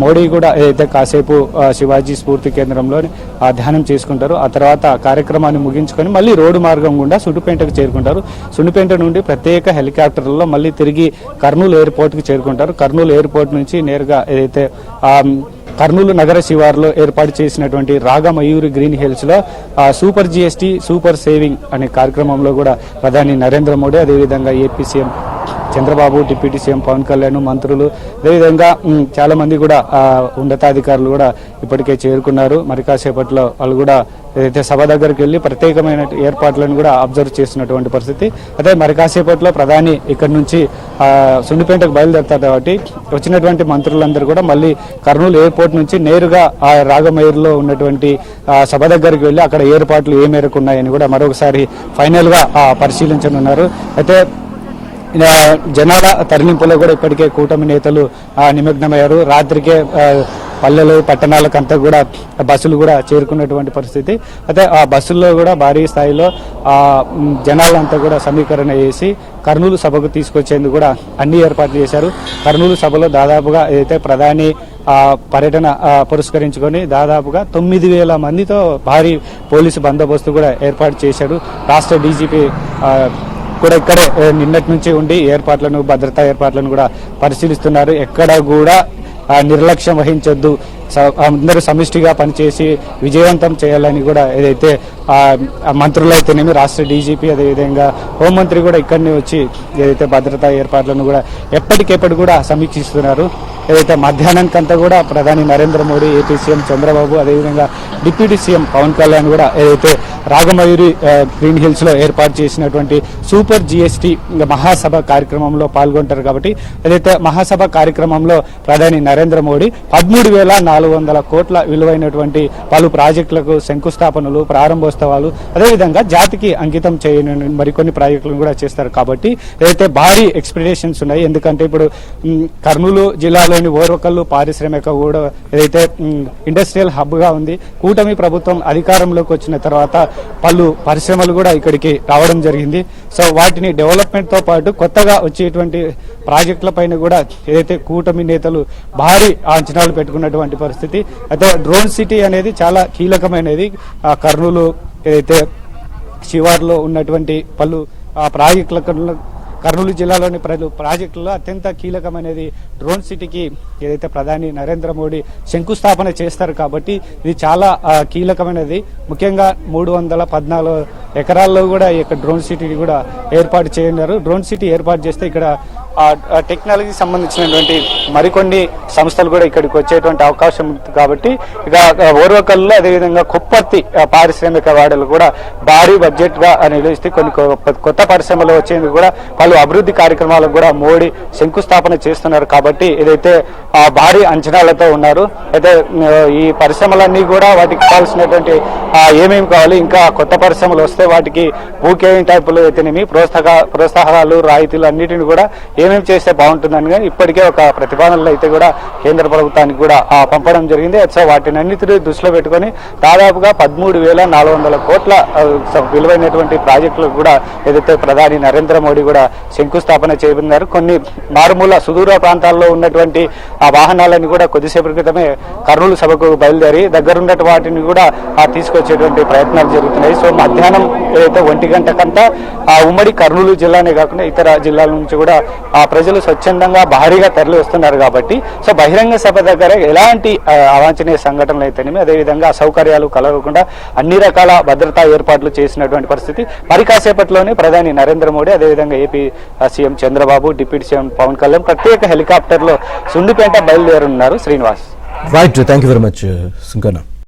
మోడీ కూడా ఏదైతే కాసేపు శివాజీ స్ఫూర్తి కేంద్రంలో ధ్యానం చేసుకుంటారు. ఆ తర్వాత కార్యక్రమాన్ని ముగించుకొని మళ్ళీ రోడ్డు మార్గం గుండా సుండిపేటకు చేరుకుంటారు. సుండిపేట నుండి ప్రత్యేక హెలికాప్టర్లలో మళ్ళీ తిరిగి కర్నూలు ఎయిర్పోర్ట్కి చేరుకుంటారు. కర్నూలు ఎయిర్పోర్ట్ నుంచి నేరుగా ఏదైతే కర్నూలు నగర శివారులో ఏర్పాటు చేసినటువంటి రాగమయూరి గ్రీన్ హిల్స్ లో సూపర్ జిఎస్టీ సూపర్ సేవింగ్ అనే కార్యక్రమంలో కూడా ప్రధాని నరేంద్ర మోడీ, అదేవిధంగా AP CM Chandrababu, deputy CM Pawan Kalyan, మంత్రులు, అదేవిధంగా చాలా మంది కూడా ఉన్నతాధికారులు కూడా ఇప్పటికే చేరుకున్నారు. మరి కాసేపట్లో వాళ్ళు కూడా ఏదైతే సభ దగ్గరికి వెళ్లి ప్రత్యేకమైన ఏర్పాట్లను కూడా అబ్జర్వ్ చేసినటువంటి పరిస్థితి. అదే మరి కాసేపట్లో ప్రధాని ఇక్కడ నుంచి సుండిపేటకు బయలుదేరుతారు కాబట్టి వచ్చినటువంటి మంత్రులందరూ కూడా మళ్ళీ కర్నూలు ఎయిర్పోర్ట్ నుంచి నేరుగా ఆ రాగమయూర్లో ఉన్నటువంటి సభ దగ్గరికి వెళ్లి అక్కడ ఏర్పాట్లు ఏ మేరకు ఉన్నాయని కూడా మరొకసారి ఫైనల్ గా పరిశీలించనున్నారు. అయితే జనాల తరలింపులో కూడా ఇప్పటికే కూటమి నేతలు నిమగ్నమయ్యారు. రాత్రికే పల్లెలు పట్టణాలకంతా కూడా బస్సులు కూడా చేరుకున్నటువంటి పరిస్థితి. అయితే ఆ బస్సుల్లో కూడా భారీ స్థాయిలో జనాలంతా కూడా సమీకరణ చేసి కర్నూలు సభకు తీసుకొచ్చేందుకు కూడా అన్ని ఏర్పాట్లు చేశారు. కర్నూలు సభలో దాదాపుగా ఏదైతే ప్రధాని పర్యటన పురస్కరించుకొని దాదాపుగా 9,000 మందితో భారీ పోలీసు బందోబస్తు కూడా ఏర్పాటు చేశారు. రాష్ట్ర డీజీపీ కూడా ఇక్కడే నిన్నటి నుంచి ఉండి ఏర్పాట్లను, భద్రతా ఏర్పాట్లను కూడా పరిశీలిస్తున్నారు. ఎక్కడ కూడా నిర్లక్ష్యం వహించొద్దు, అందరూ సమిష్టిగా పనిచేసి విజయవంతం చేయాలని కూడా ఏదైతే మంత్రులైతేనేమి రాష్ట్ర డీజీపీ, అదేవిధంగా హోంమంత్రి కూడా ఇక్కడనే వచ్చి ఏదైతే భద్రతా ఏర్పాట్లను కూడా ఎప్పటికెప్పుడు కూడా సమీక్షిస్తున్నారు. ఏదైతే మధ్యాహ్నానికంతా కూడా ప్రధాని నరేంద్ర మోడీ, ఏపీ సీఎం చంద్రబాబు, అదేవిధంగా డిప్యూటీ సీఎం పవన్ కళ్యాణ్ కూడా ఏదైతే రాగమయూరి గ్రీన్ హిల్స్ లో ఏర్పాటు చేసినటువంటి సూపర్ జిఎస్టీ మహాసభ కార్యక్రమంలో పాల్గొంటారు. కాబట్టి ఏదైతే మహాసభ కార్యక్రమంలో ప్రధాని నరేంద్ర మోడీ 13,400 కోట్ల విలువైనటువంటి పలు ప్రాజెక్టులకు శంకుస్థాపనలు, ప్రారంభోత్సవాలు, అదేవిధంగా జాతికి అంకితం చేయని మరికొన్ని ప్రాజెక్టులను కూడా చేస్తారు. కాబట్టి ఏదైతే భారీ ఎక్స్పెక్టేషన్స్ ఉన్నాయి. ఎందుకంటే ఇప్పుడు కర్నూలు జిల్లాలోని ఓర్వకల్లు పారిశ్రామిక కూడా ఏదైతే ఇండస్ట్రియల్ హబ్ గా ఉంది. కూటమి ప్రభుత్వం అధికారంలోకి వచ్చిన తర్వాత పలు పరిశ్రమలు కూడా ఇక్కడికి రావడం జరిగింది. సో వాటిని డెవలప్మెంట్ తో పాటు కొత్తగా వచ్చేటువంటి ప్రాజెక్టుల పైన కూడా ఏదైతే కూటమి నేతలు భారీ అంచనాలు పెట్టుకున్నటువంటి పరిస్థితి. అయితే డ్రోన్ సిటీ అనేది చాలా కీలకమైనది. కర్నూలు ఏదైతే శివార్లో ఉన్నటువంటి పలు ప్రాజెక్టుల కర్నూలు జిల్లాలోని ప్రాజెక్టుల్లో అత్యంత కీలకమైనది డ్రోన్ సిటీకి ఏదైతే ప్రధాని నరేంద్ర మోడీ శంకుస్థాపన చేస్తారు. కాబట్టి ఇది చాలా కీలకమైనది. ముఖ్యంగా 314 ఎకరాల్లో కూడా ఈ యొక్క డ్రోన్ సిటీని కూడా ఏర్పాటు చేయనున్నారు. డ్రోన్ సిటీ ఏర్పాటు చేస్తే ఇక్కడ టెక్నాలజీకి సంబంధించినటువంటి మరికొన్ని సంస్థలు కూడా ఇక్కడికి వచ్చేటువంటి అవకాశం ఉంది. కాబట్టి ఇక ఓర్వకల్లు, అదేవిధంగా కొప్పర్తి పారిశ్రామిక వాడలు కూడా భారీ బడ్జెట్ గా నిలిస్తే కొన్ని కొత్త పరిశ్రమలు వచ్చేందుకు కూడా పలు అభివృద్ధి కార్యక్రమాలకు కూడా మోడీ శంకుస్థాపన చేస్తున్నారు. కాబట్టి ఏదైతే భారీ అంచనాలతో ఉన్నారు. అయితే ఈ పరిశ్రమలన్నీ కూడా వాటికి కావాల్సినటువంటి ఏమేమి కావాలి, ఇంకా కొత్త పరిశ్రమలు వస్తే వాటికి భూకేవింగ్ టైపులు అయితేనేమి ప్రోత్సాహకాలు, రాయితీలు అన్నిటిని కూడా ఏమేమి చేస్తే బాగుంటుందని ఇప్పటికే ఒక ప్రతిపాదనలు అయితే కూడా కేంద్ర ప్రభుత్వానికి కూడా పంపడం జరిగింది. సో వాటిని అన్నిటిని దృష్టిలో పెట్టుకుని దాదాపుగా 13,400 కోట్ల విలువైనటువంటి ప్రాజెక్టులకు కూడా ఏదైతే ప్రధాని నరేంద్ర మోడీ కూడా శంకుస్థాపన చేయనున్నారు. కొన్ని మారుమూల సుదూర ప్రాంతాల్లో ఉన్నటువంటి ఆ వాహనాలను కూడా కొద్దిసేపటి క్రితమే కర్నూలు సభకు బయలుదేరి దగ్గరున్నటువంటి వాటిని కూడా తీసుకొచ్చేటువంటి ప్రయత్నాలు జరుగుతున్నాయి. సో మధ్యాహ్నం ఏదైతే 1 గంటకంతా ఉమ్మడి కర్నూలు జిల్లానే కాకుండా ఇతర జిల్లాల నుంచి కూడా ప్రజలు స్వచ్ఛందంగా భారీగా తరలి వస్తున్నారు. కాబట్టి సో బహిరంగ సభ దగ్గర ఎలాంటి అవాంఛనీయ సంఘటనలు అయితేనేమి, అదేవిధంగా అసౌకర్యాలు కలగకుండా అన్ని రకాల భద్రతా ఏర్పాట్లు చేసినటువంటి పరిస్థితి. మరి కాసేపట్లోనే ప్రధాని నరేంద్ర మోడీ, అదేవిధంగా AP CM Chandrababu, deputy CM Pawan Kalyan ప్రత్యేక హెలికాప్టర్ లో సుండిపేట బయలుదేరున్నారు. Srinivas. Right, thank you very much Sunkanna.